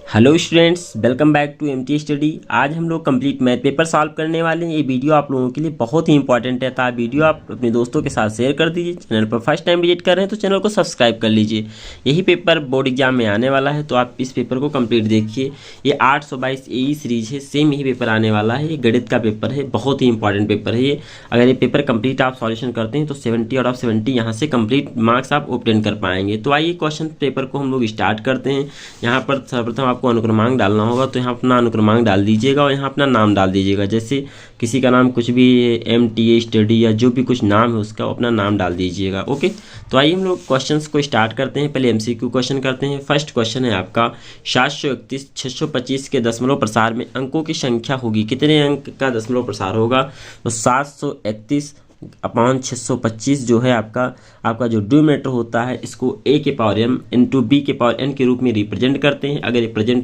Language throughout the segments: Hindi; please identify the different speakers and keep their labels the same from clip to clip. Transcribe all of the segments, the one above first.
Speaker 1: Hello students, welcome back to MT study. आज हम लोग कंप्लीट मैथ पेपर सॉल्व करने वाले हैं। ये वीडियो आप लोगों के लिए बहुत ही इंपॉर्टेंट है, तो वीडियो आप अपने दोस्तों के साथ शेयर कर दीजिए। चैनल पर फर्स्ट टाइम विजिट कर रहे हैं तो चैनल को सब्सक्राइब कर लीजिए। यही पेपर बोर्ड एग्जाम में आने वाला है, तो आप इस पेपर को कंप्लीट देखिए। ये 822 AE सीरीज है, सेम यही पेपर आने वाला है। ये गणित का पेपर है, बहुत ही इंपॉर्टेंट पेपर है ये। अगर ये पेपर कंप्लीट आप सॉल्यूशन करते हैं तो 70 आउट ऑफ 70 यहाँ से कंप्लीट मार्क्स आप ऑब्टेन कर पाएंगे। तो आइए क्वेश्चन पेपर को हम लोग स्टार्ट करते हैं। यहाँ पर सर्वप्रथम आपको अनुक्रमांक डालना होगा, तो यहाँ अपना अनुक्रमांक डाल दीजिएगा और यहाँ अपना नाम डाल दीजिएगा। जैसे किसी का नाम कुछ भी MTA स्टडी या जो भी कुछ नाम है उसका अपना नाम डाल दीजिएगा। ओके, तो आइए हम लोग क्वेश्चंस को स्टार्ट करते हैं। पहले MCQ क्वेश्चन करते हैं। फर्स्ट क्वेश्चन है आपका 731 625 के दशमलव प्रसार में अंकों की संख्या होगी। कितने अंक का दशमलव प्रसार होगा? तो 731/625 जो है आपका जो डिनोमिनेटर होता है, इसको a के पावर m इंटू b के पावर n के रूप में रिप्रेजेंट करते हैं। अगर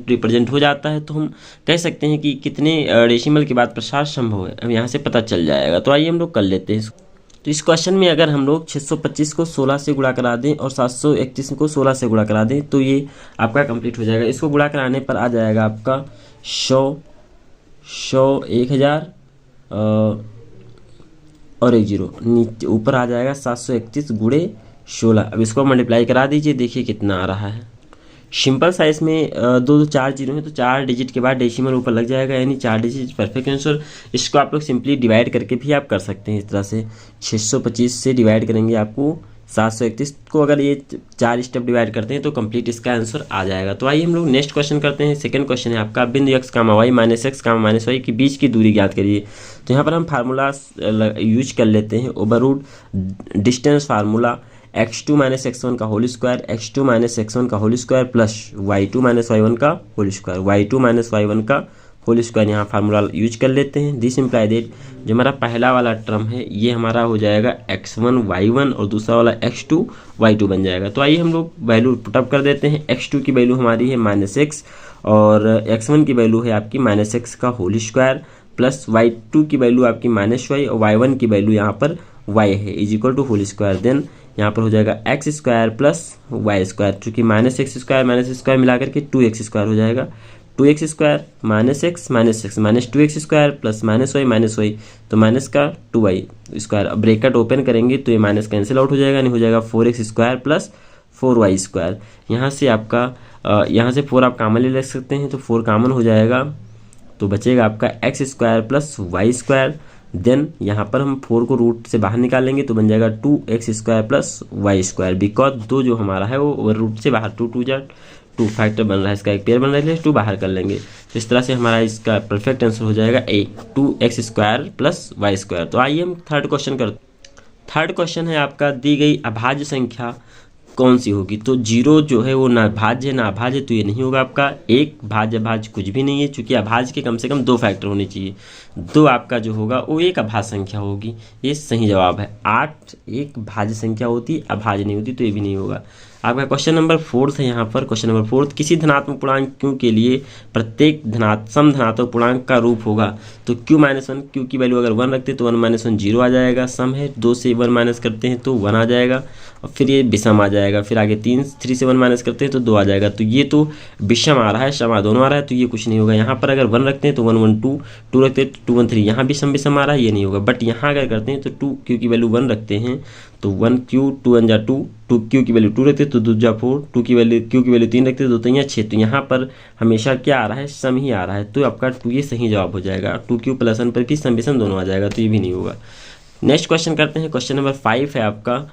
Speaker 1: रिप्रेजेंट हो जाता है तो हम कह सकते हैं कि कितने डेसिमल के बाद प्रसार संभव है, अब यहाँ से पता चल जाएगा। तो आइए हम लोग कर लेते हैं। तो इस क्वेश्चन में अगर हम लोग 625 को 16 से गुणा करा दें और 731 को 16 से गुणा करा दें तो ये आपका कंप्लीट हो जाएगा। इसको गुणा कराने पर आ जाएगा आपका 100 1000 और 1 0 नीचे ऊपर आ जाएगा 731 गुणे 16। अब इसको मल्टीप्लाई करा दीजिए, देखिए कितना आ रहा है। सिंपल सा इसमें 2 4 जीरो है तो 4 डिजिट के बाद डेसिमल ऊपर लग जाएगा, यानी 4 डिजिट परफेक्ट आंसर। इसको आप लोग सिंपली डिवाइड करके भी आप कर सकते हैं। इस तरह से 625 से डिवाइड करेंगे आपको 731 को, अगर ये 4 स्टेप डिवाइड करते हैं तो कंप्लीट इसका आंसर आ जाएगा। तो आइए हम लोग नेक्स्ट क्वेश्चन करते हैं। सेकंड क्वेश्चन है आपका बिंदु x, y minus x, minus y के बीच की दूरी ज्ञात करिए। तो यहाँ पर हम फार्मूला यूज कर लेते हैं, ओवररूट distance formula x2 minus x1 का whole square, x2 minus x1 का whole square plus y2 minus y1 का whole square, y2 minus y1 का होल स्क्वायर। यहाँ फार्मूला यूज कर लेते हैं। दिस इम्प्लाई दैट जो हमारा पहला वाला टर्म है ये हमारा हो जाएगा x1 y1 और दूसरा वाला x2 y2 बन जाएगा। तो आइए हम लोग वैल्यू पुटअप कर देते हैं। x2 की वैल्यू हमारी है -x और x1 की वैल्यू है आपकी -x का होल स्क्वायर प्लस y2 की वैल्यू आपकी -y और y1 की वैल्यू यहाँ पर y है is equal to whole square. Then यहाँ पर हो जाएगा x square plus y square, चूँकि -x स्क्वायर मिला करके 2x स्क्वायर हो जाएगा। 2x square -x minus 2x square plus -y तो माइनस का 2y स्क्वायर। अब ब्रैकेट ओपन करेंगे तो ये माइनस कैंसिल आउट हो जाएगा, नहीं हो जाएगा 4x square plus 4y square. यहाँ से आपका यहाँ से 4 आप कॉमन ले सकते हैं, तो 4 कॉमन हो जाएगा तो बचेगा आपका x square plus y square. Then यहाँ पर हम 4 को रूट से बाहर निकालेंगे तो बन जाएगा 2x square plus y square. Because 2 जो हमारा है वो ओवर रूट से बाहर 2 फैक्टर बन रहा है, इसका एक पेयर बन रहा है, 2 बाहर कर लेंगे। तो इस तरह से हमारा इसका परफेक्ट आंसर हो जाएगा 2x square plus y square. तो आइए हम थर्ड क्वेश्चन करते। थर्ड क्वेश्चन है आपका दी गई अभाज्य संख्या कौन सी होगी? तो 0 जो है वो ना भाज्य है ना अभाज्य, तो ये नहीं होगा आपका। एक भाज्य भाज्य कुछ भी नहीं है, चूंकि अभाज्य के कम से कम 2 फैक्टर होने चाहिए। 2 आपका जो होगा वो एक अभाज्य संख्या होगी, ये सही जवाब है। 8 एक भाज्य संख्या होती, अभाज्य नहीं होती, तो ये भी नहीं होगा। आपका क्वेश्चन नंबर 4 है। यहाँ पर क्वेश्चन नंबर 4 किसी धनात्मक पूर्णांक q के लिए प्रत्येक सम धनात्मक पूर्णांक का रूप होगा। तो q-1 q की वैल्यू अगर 1 रखते हैं तो 1 - 1 0 आ जाएगा। सम है 2 से 1 माइनस करते हैं तो 1 आ जाएगा और फिर ये विषम आ जाएगा। फिर आगे 3 से 1 माइनस करते हैं तो 2 आ जाएगा। तो ये तो विषम आ रहा है, सम दोनों आ रहा है, तो ये कुछ नहीं होगा। यहाँ पर अगर 1 रखते हैं तो 1 1 2, 2 रखते हैं तो 2 1 3, यहाँ भी विषम आ रहा है, ये नहीं होगा। बट यहाँ अगर करते हैं तो 2 q की वैल्यू 1 रखते हैं तो 1 q 2 1 जा 2, 2 q की वैल्यू 2 रखते हैं तो 2 जा 4, 2 की वैल्यू q की वैल्यू 3 रखते हैं तो 2 6। तो यहाँ पर हमेशा क्या आ रहा है? सम ही आ रहा है, तो आपका 2 ये सही जवाब हो जाएगा। 2q + 1 पर भी सम विषम दोनों आ जाएगा, तो ये भी नहीं होगा। नेक्स्ट क्वेश्चन करते हैं। क्वेश्चन नंबर 5 है आपका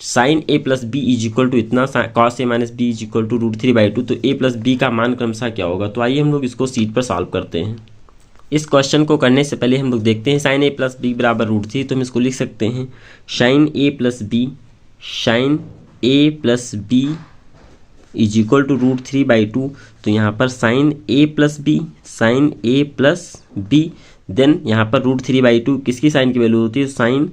Speaker 1: sin a + b is equal to इतना, cos a - b is equal to √3/2। तो a + b का मान क्रमशः क्या होगा? तो आइए हम लोग इसको सीट पर सॉल्व करते हैं। इस क्वेश्चन को करने से पहले हम लोग देखते हैं sin a + b बराबर √3, तो हम इसको लिख सकते हैं sin a + b is equal to √3/2। तो यहाँ पर sin a + b देन यहाँ पर √3/2 किसकी साइन की वैल्यू होती है? साइन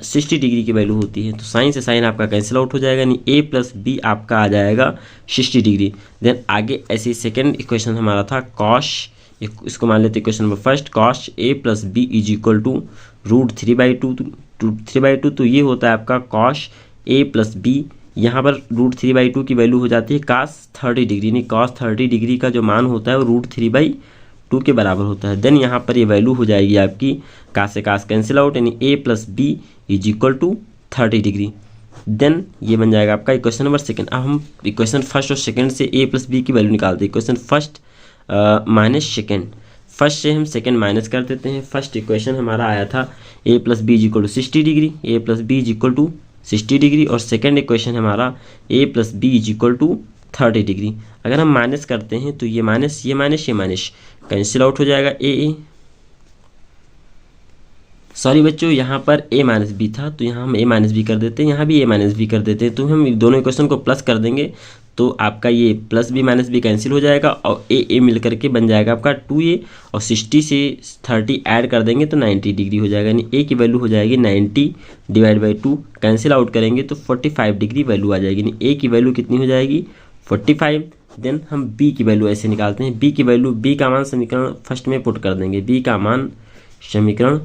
Speaker 1: 60 डिग्री की वैल्यू होती है। तो साइन से साइन आपका कैंसिल आउट हो जाएगा, यानी a + b आपका आ जाएगा 60 डिग्री। देन आगे ऐसे सेकेंड इक्वेशन हमारा था cos, इसको मान लेते हैं question number first, cos a + b is equal to √3/2। तो ये होता है आपका cos a + b यहाँ पर √3/2 की वैल्यू हो जाती है cos 30 डिग्री, यानी cos 30 डिग्री का जो मान होता है वो √3/2 के बराबर होता है। देन यहाँ पर ये वैल्यू हो जाएगी आपकी cos से cos कैंसिल आउट, यानी a+b = 30 डिग्री। देन ये बन जाएगा आपका इक्वेशन नंबर सेकंड। अब हम इक्वेशन फर्स्ट और सेकंड से a+b की वैल्यू निकालते हैं। Equation first minus second, first से हम सेकंड माइनस कर देते हैं। फर्स्ट इक्वेशन हमारा आया था a+b = 60 डिग्री, a+b = 60 डिग्री, और सेकंड इक्वेशन हमारा a+b = 30 डिग्री। अगर हम माइनस करते हैं तो ये माइनस कैंसिल आउट हो जाएगा। सॉरी बच्चों, यहाँ पर a-b था तो यहाँ हम a-b कर देते हैं, यहाँ भी a-b कर देते हैं। तो हम दोनों इक्वेशन को प्लस कर देंगे तो आपका ये plus b minus b cancel हो जाएगा और a मिल करके बन जाएगा आपका 2a, और 60 से 30 ऐड कर देंगे तो 90 डिग्री हो जाएगा, यानी a की वैल्यू हो जाएगी 90 / 2, कैंसिल आउट करेंगे तो 45 डिग्री वैल्यू आ जाएगी, यानी a की वैल्यू कितनी हो जाएगी 45। देन हम b की वैल्यू ऐसे निकालते हैं। b की वैल्यू, b का मान समीकरण फर्स्ट में पुट कर देंगे। b का मान समीकरण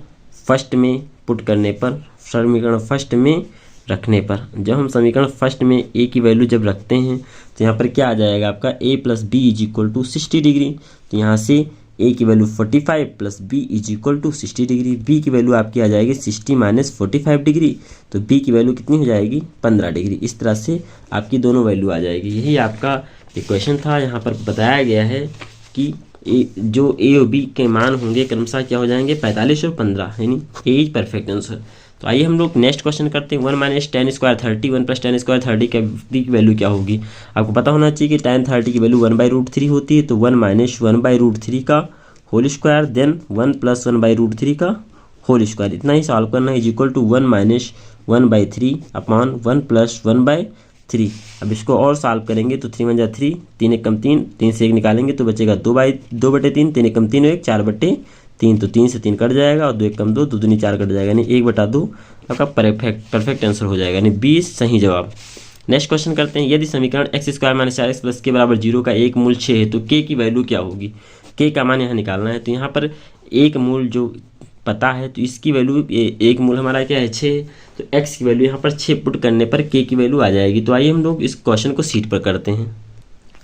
Speaker 1: फर्स्ट में पुट करने पर, समीकरण फर्स्ट में रखने पर, जब हम समीकरण फर्स्ट में a की वैल्यू जब रखते हैं तो यहाँ पर क्या आ जाएगा आपका a+b = 60 डिग्री। तो यहाँ से a की वैल्यू 45 + b = 60 डिग्री। b की वैल्यू आपकी आ जाएगी 60 - 45 डिग्री, तो b की वैल्यू कितनी हो जाएगी 15 डिग्री। इस तरह से आपकी दोनों वैल्यू आ जाएगी। यही आपका इक्वेशन था। यहाँ पर बताया गया है कि जो a और b के मान होंगे क्रमशः क्या हो जाएंगे 45 और 15, यानी a इज परफेक्ट आंसर। तो आइए हम लोग नेक्स्ट क्वेश्चन करते हैं। 1 - tan² 30, 1 + tan² 30 की वैल्यू क्या होगी। आपको पता होना चाहिए कि tan 30 की वैल्यू 1/√3 होती है, तो 1 - 1/√3 का होल स्क्वायर, देन 1 + 1/√3 का होल स्क्वायर, इतना ही सॉल्व करना है, = 1 - 1/3 अपॉन 1 + 1/3। अब इसको और सॉल्व करेंगे तो 3 × 1 = 3, 3 × 1 = 3, 3 से 1 निकालेंगे तो बचेगा 2/3, 3 × 1 = 3 और 1 4/3, तो 3 से 3 कट जाएगा और 2 × 1 = 2, 2 दूनी 4 कट जाएगा, यानी 1/2 आपका परफेक्ट आंसर हो जाएगा, यानी 20 सही जवाब। नेक्स्ट क्वेश्चन करते हैं। यदि समीकरण x² - 4x + k = 0 का एक मूल 6 है तो k की वैल्यू क्या होगी। k का मान यहाँ निकालना है। तो यहाँ पर एक मूल जो पता है तो इसकी वैल्यू, एक मूल हमारा क्या है 6, तो x की वैल्यू यहाँ पर 6 पुट करने पर k की वैल्यू आ जाएगी। तो आइए हम लोग इस क्वेश्चन को शीट पर करते हैं।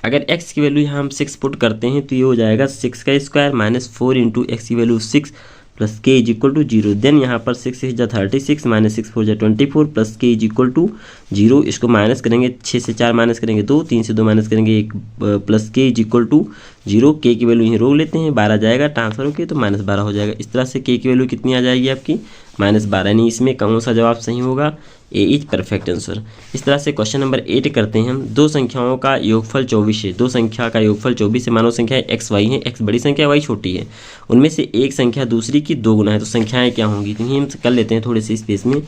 Speaker 1: अगर x की वैल्यू यहाँ हम 6 पुट करते हैं तो ये हो जाएगा 6 का स्क्वायर -4 × x की वैल्यू 6 + k = 0। देन यहाँ पर 6 × 6 = 36 -6 × 4 = 24 + k = 0। इसको माइनस करेंगे, 6 से 4 माइनस करेंगे 2, 3 से 2 माइनस करेंगे 1 + k = 0। k की वैल्यू यहीं रोक लेते हैं, 12 जाएगा ट्रांसफर होकर तो -12 हो जाएगा। इस तरह से k की वैल्यू कितनी आ जाएगी आपकी -12, यानी इसमें कौन सा जवाब सही होगा, ए इज परफेक्ट आंसर। इस तरह से क्वेश्चन नंबर 8 करते हैं हम। दो संख्याओं का योगफल 24 है। दो संख्या का योगफल 24 है। मानव संख्या एक्स वाई है, एक्स बड़ी संख्या वाई छोटी है। उनमें से एक संख्या दूसरी की 2 गुना है, तो संख्याएं क्या होंगी। तो हम कर लेते हैं थोड़े से स्पेस में।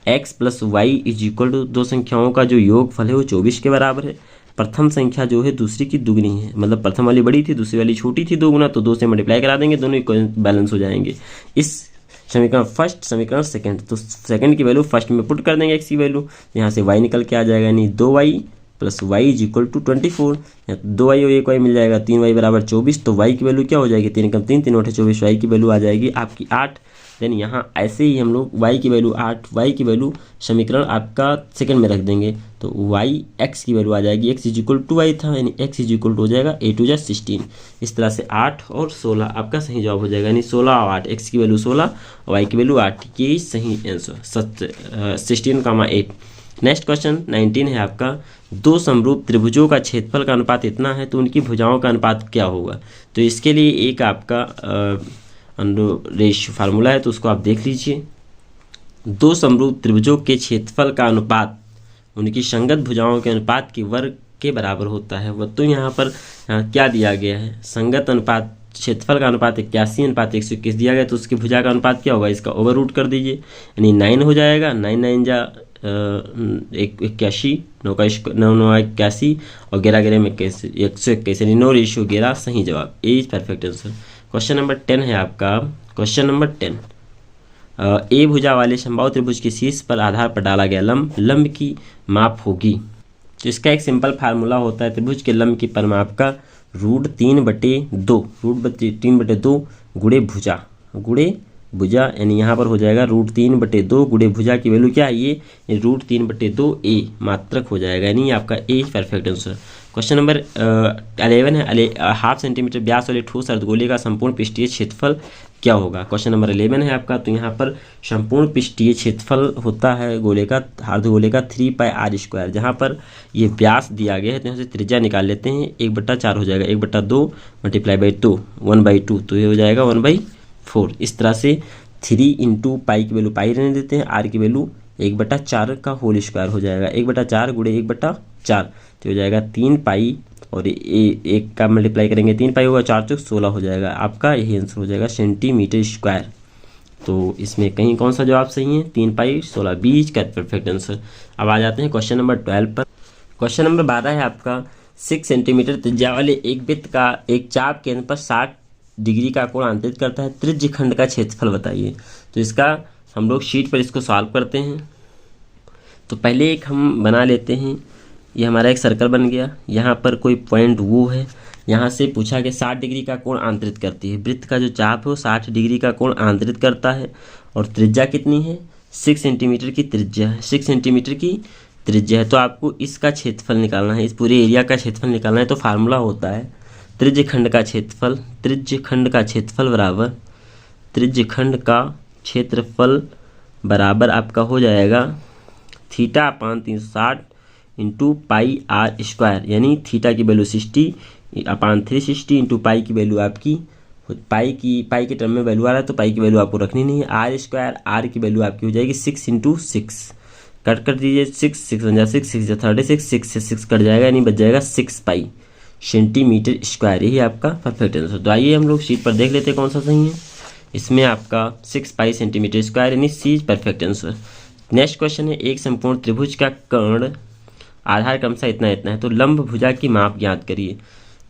Speaker 1: x + y = दो संख्याओं का जो योगफल है वो 24 के बराबर है। प्रथम संख्या जो है दूसरी की दुगनी है, मतलब प्रथम वाली बड़ी थी दूसरी वाली छोटी थी 2 गुना, तो 2 से मल्टीप्लाई करा देंगे, दोनों बैलेंस हो जाएंगे। इस समीकरण फर्स्ट, समीकरण सेकंड, तो सेकंड की वैल्यू फर्स्ट में पुट कर देंगे x की वैल्यू, यहाँ से y निकल के आ जाएगा, यानी 2y + y = 24। 2y और 1y मिल जाएगा, 3y = 24। तो y की वैल्यू क्या हो जाएगी, 3 × 3 = 3, 3 × 8 = 24, y की वैल्यू आ जाएगी आपकी 8। देन यहाँ ऐसे ही हम लोग y की वैल्यू 8, y की वैल्यू समीकरण आपका सेकंड में रख देंगे, तो y x की वैल्यू आ जाएगी, x = y था, यानी x = हो जाएगा 8 × 16। इस तरह से 8 और 16 आपका सही जवाब हो जाएगा, यानी 16 और 8, x की वैल्यू 16 और y की वैल्यू 8, ये सही आंसर 16,8। नेक्स्ट क्वेश्चन 19 है आपका। दो समरूप त्रिभुजों का क्षेत्रफल का अनुपात इतना है तो उनकी भुजाओं का अनुपात क्या होगा। तो इसके लिए एक आपका रेशियो फार्मूला है, तो उसको आप देख लीजिए। दो समरूप त्रिभुजों के क्षेत्रफल का अनुपात उनकी संगत भुजाओं के अनुपात के वर्ग के बराबर होता है। वह तो यहाँ पर क्या दिया गया है, संगत अनुपात क्षेत्रफल का अनुपात 81:121 दिया गया, तो उसकी भुजा का अनुपात क्या होगा, इसका ओवर रूट कर दीजिए, यानी 9 हो जाएगा। 9 9 जा 81, 9 9 81 और 11 11 में 121, यानी 9:11 सही जवाब, A is perfect answer. Question number 10 है आपका। क्वेश्चन नंबर 10, ए भुजा वाले समबाहु त्रिभुज के शीर्ष पर आधार पर डाला गया लंब की माप होगी। तो इसका एक सिंपल फार्मूला होता है, त्रिभुज के लंब की परिमाप का √3/2 गुणे भुजा गुणे भुजा, यानी यहाँ पर हो जाएगा √3/2 गुणे भुजा की वैल्यू क्या है ये √3/2 ए मात्रक हो जाएगा, यानी आपका a perfect answer. Question number 11 है, हाफ सेंटीमीटर व्यास वाले ठोस अर्धगोले का संपूर्ण पृष्ठीय क्षेत्रफल क्या होगा। क्वेश्चन नंबर 11 है आपका। तो यहाँ पर संपूर्ण पृष्ठीय क्षेत्रफल होता है गोले का, अर्धगोले का 3πr², जहाँ पर ये व्यास दिया गया है तो यहाँ से त्रिज्या निकाल लेते हैं, 1/4 हो जाएगा, 1/2 × 2 1/2, तो ये हो जाएगा 1/4। इस तरह से 3 × पाई की वैल्यू पाई रहने देते हैं, आर की वैल्यू 1/4 का होल स्क्वायर हो जाएगा, 1/4 गुणे 1/4 तो हो जाएगा 3 पाई, और एक का मल्टीप्लाई करेंगे 3 पाई होगा, 4 × 16 हो जाएगा आपका, यही आंसर हो जाएगा सेंटीमीटर स्क्वायर। तो इसमें कहीं कौन सा जवाब सही है, 3 पाई 16 बीच का परफेक्ट आंसर। अब आ जाते हैं क्वेश्चन नंबर 12 पर। क्वेश्चन नंबर 12 है आपका, 6 सेंटीमीटर त्रिज्या वाले एक वृत्त का एक चाप केंद्र पर 60 डिग्री का कोण अंतरित करता है, त्रिज्य खंड का क्षेत्रफल बताइए। तो इसका हम लोग शीट पर इसको सॉल्व करते हैं। तो पहले एक हम बना लेते हैं, ये हमारा एक सर्कल बन गया, यहाँ पर कोई पॉइंट वो है, यहाँ से पूछा कि 60 डिग्री का कोण आंतरित करती है, वृत्त का जो चाप है वो 60 डिग्री का कोण आंतरित करता है, और त्रिज्या कितनी है 6 सेंटीमीटर की त्रिज्या है, 6 सेंटीमीटर की त्रिज्या है। तो आपको इसका क्षेत्रफल निकालना है, इस पूरे एरिया का क्षेत्रफल निकालना है। तो फार्मूला होता है त्रिज्य खंड का क्षेत्रफल, त्रिज्य खंड का क्षेत्रफल बराबर त्रिज्य खंड का क्षेत्रफल बराबर आपका हो जाएगा θ/360 × πr², यानी थीटा की वैल्यू 60/360 × पाई की वैल्यू आपकी पाई के टर्म में वैल्यू आ रहा है तो पाई की वैल्यू आपको रखनी नहीं है, r², आर की वैल्यू आपकी हो जाएगी 6 × 6, कट कर दीजिए 6 6 × 6 6 × 36, 6 से 6 कट जाएगा, यानी बच जाएगा 6 पाई सेंटीमीटर स्क्वायर, यही आपका परफेक्ट आंसर। तो आइए हम लोग शीट पर देख लेते हैं कौन सा सही है। इसमें आपका 6 पाई सेंटीमीटर स्क्वायर यानी C perfect answer. Next question है, एक संपूर्ण त्रिभुज का कर्ण आधार क्रमशः इतना इतना है, तो लंब भुजा की माप ज्ञात करिए।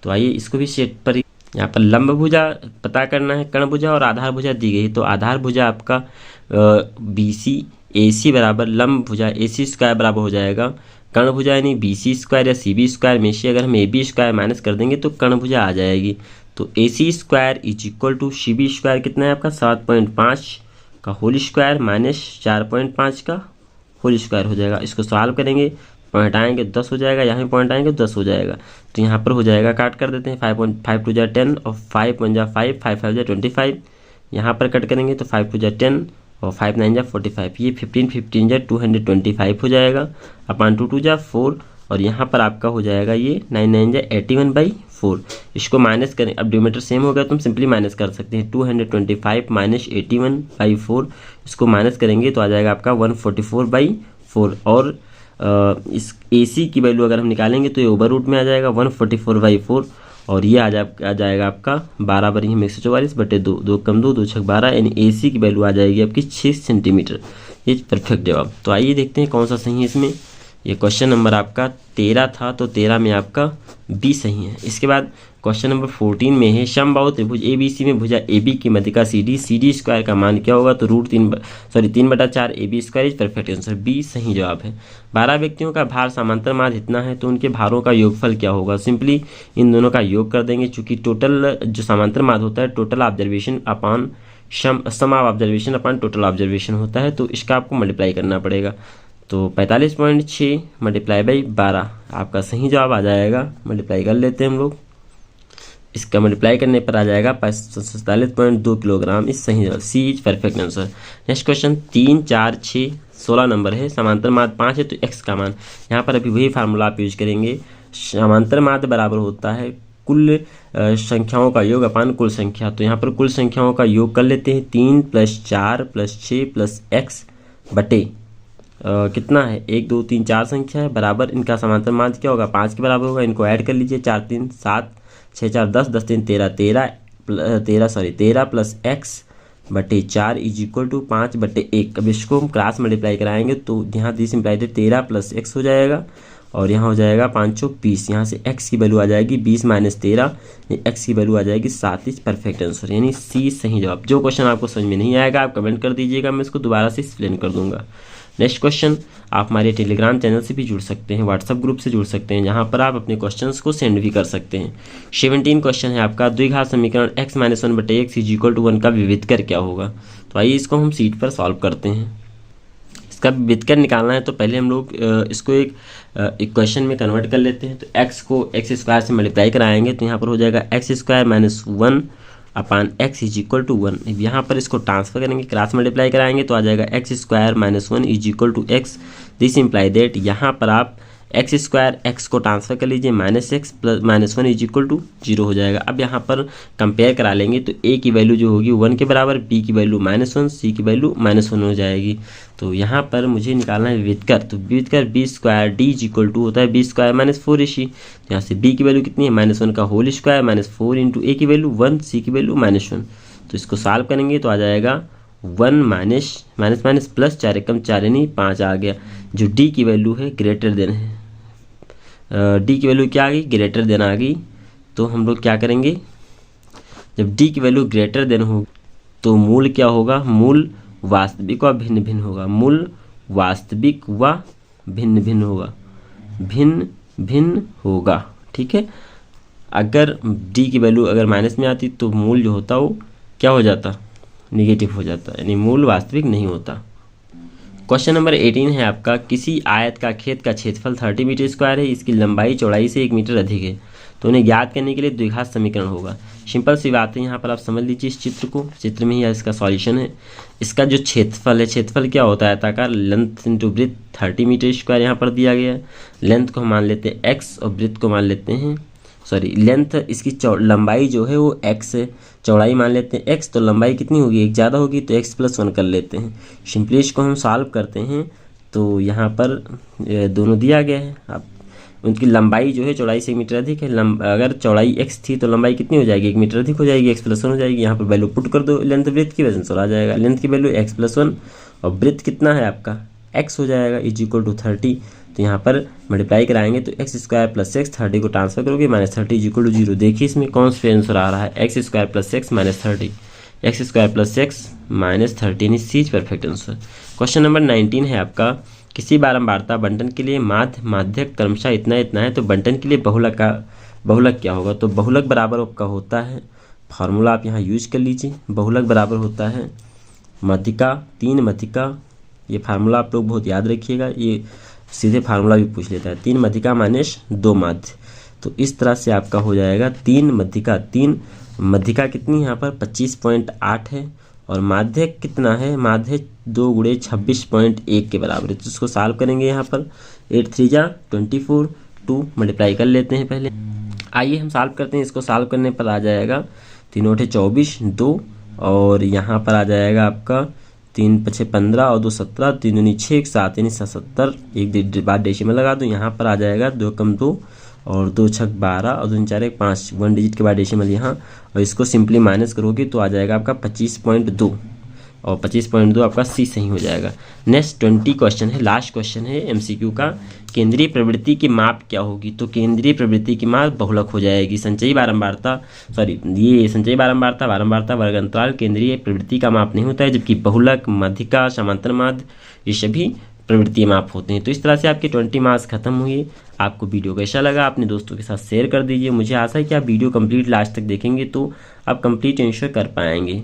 Speaker 1: तो आइए इसको भी शीट पर, यहाँ पर लंब भुजा पता करना है, कर्ण भुजा और आधार भुजा दी गई। तो आधार भुजा आपका BC AC बराबर लंब भुजा AC² बराबर हो जाएगा कर्ण भुजा, यानी BC² या CB² में से अगर हम AB² माइनस कर देंगे तो कर्ण भुजा आ जाएगी। तो AC² = CB² कितना है आपका 7.5 का होल स्क्वायर माइनस 4.5 का होल स्क्वायर हो जाएगा। इसको सॉल्व करेंगे, पॉइंट आएंगे 10 हो जाएगा, यहाँ पॉइंट आएंगे 10 हो जाएगा। तो यहाँ पर हो जाएगा, काट कर देते हैं, 5 × 2 = 10 और 5 × 1 = 5, 5 × 5 = 25। यहाँ पर कट करेंगे तो 5 × 2 = 10 और 5 × 9 = 45, ये 15 15 = 225 हो जाएगा, अपन 2 2 = 4, और यहाँ पर आपका हो जाएगा ये 9 9 = 81/4। इसको माइनस करें, अब डिनोमिनेटर सेम हो गया तो हम सिंपली माइनस कर सकते हैं, 225 - 81/4, इसको माइनस करेंगे तो आ जाएगा आपका 144/4, और इस AC की वैल्यू अगर हम निकालेंगे तो ये ओवर रूट में आ जाएगा 144/4, और ये आ जाएगा आपका 12 बरी 144/2, 2 कम 2 2 6 12, यानी AC की वैल्यू आ जाएगी आपकी 6 सेंटीमीटर। ये परफेक्ट जवाब। तो आइए देखते हैं कौन सा सही है इसमें। ये क्वेश्चन नंबर आपका 13 था, तो 13 में आपका B सही है। इसके बाद क्वेश्चन नंबर 14 में है, समबाहु त्रिभुज ABC में भुजा AB की मध्यिका CD² का मान क्या होगा। तो 3/4 AB² परफेक्ट आंसर, B सही जवाब है। 12 व्यक्तियों का भार समांतर माध्य इतना है तो उनके भारों का योगफल क्या होगा। सिंपली इन दोनों का योग कर देंगे, चूंकि टोटल जो समांतर माध्य होता है total observation upon sum of observation upon total observation होता है, तो इसका आपको मल्टीप्लाई करना पड़ेगा। तो 45.6 × 12 आपका सही जवाब आ जाएगा। मल्टीप्लाई कर लेते हैं हम लोग, इसका मल्टीप्लाई करने पर आ जाएगा 47.2 किलोग्राम, इस सही जवाब, C is perfect answer. Next question 3 4 6 16 number है, समांतर माध्य 5 है तो x का मान, यहाँ पर अभी वही फार्मूला आप यूज करेंगे। समांतर माध्य बराबर होता है कुल संख्याओं का योग अपान कुल संख्या। तो यहाँ पर कुल संख्याओं का योग कर लेते हैं, 3 + 4 + 6 + x बटे कितना है 1 2 3 4 संख्या है, बराबर इनका समांतर माध्य क्या होगा 5 के बराबर होगा। इनको ऐड कर लीजिए, 4 3 7 6 4 10 10 3 13 13 + x बटे 4 = 5/1। अब इसको हम क्रॉस मल्टीप्लाई कराएंगे तो यहाँ दी सिंप्लाई 13 + x हो जाएगा, और यहाँ हो जाएगा 5 × 20, यहाँ से x की वैल्यू आ जाएगी 20 - 13, x की वैल्यू आ जाएगी 7 इज परफेक्ट आंसर, यानी C सही जवाब। जो क्वेश्चन आपको समझ में नहीं आएगा आप कमेंट कर दीजिएगा, मैं इसको दोबारा से एक्सप्लेन कर दूंगा। नेक्स्ट क्वेश्चन, आप हमारे टेलीग्राम चैनल से भी जुड़ सकते हैं, व्हाट्सएप ग्रुप से जुड़ सकते हैं, जहां पर आप अपने क्वेश्चंस को सेंड भी कर सकते हैं। 17 क्वेश्चन है आपका, द्विघात समीकरण x - 1/x = 1 का विविधकर क्या होगा। तो आइए इसको हम शीट पर सॉल्व करते हैं। इसका विविधकर निकालना है तो पहले हम लोग इसको एक इक्वेशन में कन्वर्ट कर लेते हैं। तो x को x² से मल्टीप्लाई कराएंगे तो यहाँ पर हो जाएगा x² - 1 अपान x = 1। यहाँ पर इसको ट्रांसफर करेंगे, क्रॉस मल्टीप्लाई कराएंगे तो आ जाएगा x² - 1 = x। This imply that यहाँ पर आप x² x को ट्रांसफर कर लीजिए, -x + -1 = 0 हो जाएगा। अब यहाँ पर कंपेयर करा लेंगे तो a की वैल्यू जो होगी 1 के बराबर, b की वैल्यू -1, c की वैल्यू -1 हो जाएगी। तो यहाँ पर मुझे निकालना है विविधकर। तो विविधकर b² d = होता है b² - 4ac। तो यहाँ से b की वैल्यू कितनी है, -1 का होल स्क्वायर, -4 × a की वैल्यू 1, c की वैल्यू -1। तो इसको सॉल्व करेंगे तो आ जाएगा 1 माइनस प्लस 4 एकम 4 यानी 5 आ गया। जो d की वैल्यू है ग्रेटर देन है, d की वैल्यू क्या आ गई, ग्रेटर देन आ गई। तो हम लोग क्या करेंगे, जब d की वैल्यू ग्रेटर देन हो तो मूल क्या होगा, मूल वास्तविक व भिन्न भिन्न होगा, मूल वास्तविक व भिन्न भिन्न होगा, भिन्न भिन्न होगा। ठीक है, अगर d की वैल्यू अगर माइनस में आती तो मूल जो होता वो क्या हो जाता, निगेटिव हो जाता, यानी मूल वास्तविक नहीं होता। क्वेश्चन नंबर 18 है आपका, किसी आयत का खेत का क्षेत्रफल 30 मीटर स्क्वायर है, इसकी लंबाई चौड़ाई से 1 मीटर अधिक है, तो उन्हें ज्ञात करने के लिए द्विघात समीकरण होगा। सिंपल सी बात है, यहाँ पर आप समझ लीजिए इस चित्र को, चित्र में ही इसका सॉल्यूशन है। इसका जो क्षेत्रफल है, क्षेत्रफल क्या होता है, आयताकार, length into breadth 30 metre square यहाँ पर दिया गया है। लेंथ को हम मान लेते हैं x और ब्रेथ को मान लेते हैं, सॉरी लेंथ, इसकी लंबाई जो है वो x है, चौड़ाई मान लेते हैं x, तो लंबाई कितनी होगी, एक ज़्यादा होगी तो x + 1 कर लेते हैं। सिंपली इसको हम सॉल्व करते हैं तो यहाँ पर दोनों दिया गया है। अब उनकी लंबाई जो है चौड़ाई से 1 मीटर अधिक है, अगर चौड़ाई x थी तो लंबाई कितनी हो जाएगी, 1 मीटर अधिक हो जाएगी, x + 1 हो जाएगी। यहाँ पर वैल्यू पुट कर दो लेंथ ब्रेथ की, वजह से आ जाएगा लेंथ की वैल्यू x + 1 और ब्रेथ कितना है आपका x हो जाएगा = 30। तो यहाँ पर मल्टीप्लाई कराएंगे तो x² + x, 30 को ट्रांसफर करोगे -30 = 0। देखिए इसमें कौन सा आंसर आ रहा है, x² + x -30, x² + x -30 यानी C perfect answer. Question number 19 है आपका, किसी बारंबारता बंटन के लिए माध्यक क्रमशः इतना इतना है, तो बंटन के लिए बहुलक क्या होगा। तो बहुलक बराबर आपका होता है, फार्मूला आप यहाँ यूज कर लीजिए, बहुलक बराबर होता है माध्यिका 3 माध्यिका। ये फार्मूला आप लोग बहुत याद रखिएगा, ये सीधे फार्मूला भी पूछ लेता है, 3 माध्यिका - 2 माध्य। तो इस तरह से आपका हो जाएगा 3 माध्यिका, 3 माध्यिका कितनी यहाँ पर 25.8 है और माध्य कितना है, माध्य 2 × 26.1 के बराबर है। तो इसको सॉल्व करेंगे, यहाँ पर 8 3 जा 24, 2 मल्टीप्लाई कर लेते हैं पहले। आइए हम सॉल्व करते हैं, इसको सॉल्व करने पर आ जाएगा 3 × 8 24, 2 और यहाँ पर आ जाएगा आपका 3 × 5 15 और 2 17, 3 दूनी 6 7 यानी 77। एक बार डेसिमल लगा दो, यहाँ पर आ जाएगा 2 × 2 और 2 × 6 12 और 2 × 4 = 5, 1 डिजिट के बाद डेसिमल यहाँ, और इसको सिंपली माइनस करोगे तो आ जाएगा आपका 25.2 और 25.2 आपका सी सही हो जाएगा। नेक्स्ट 20 क्वेश्चन है, लास्ट क्वेश्चन है MCQ का, केंद्रीय प्रवृत्ति की माप क्या होगी। तो केंद्रीय प्रवृत्ति की माप बहुलक हो जाएगी। संचयी बारंबारता, सॉरी ये संचयी बारंबारता वर्ग अंतराल केंद्रीय प्रवृत्ति का माप नहीं होता है, जबकि बहुलक, माध्यिका, समांतर माध्य ये सभी प्रवृत्ति माप होते हैं। तो इस तरह से आपके 20 मार्क्स खत्म हुए। आपको वीडियो कैसा लगा अपने दोस्तों के साथ शेयर कर दीजिए। मुझे आशा है कि आप वीडियो कंप्लीट लास्ट तक देखेंगे तो आप कंप्लीट आंसर कर पाएंगे।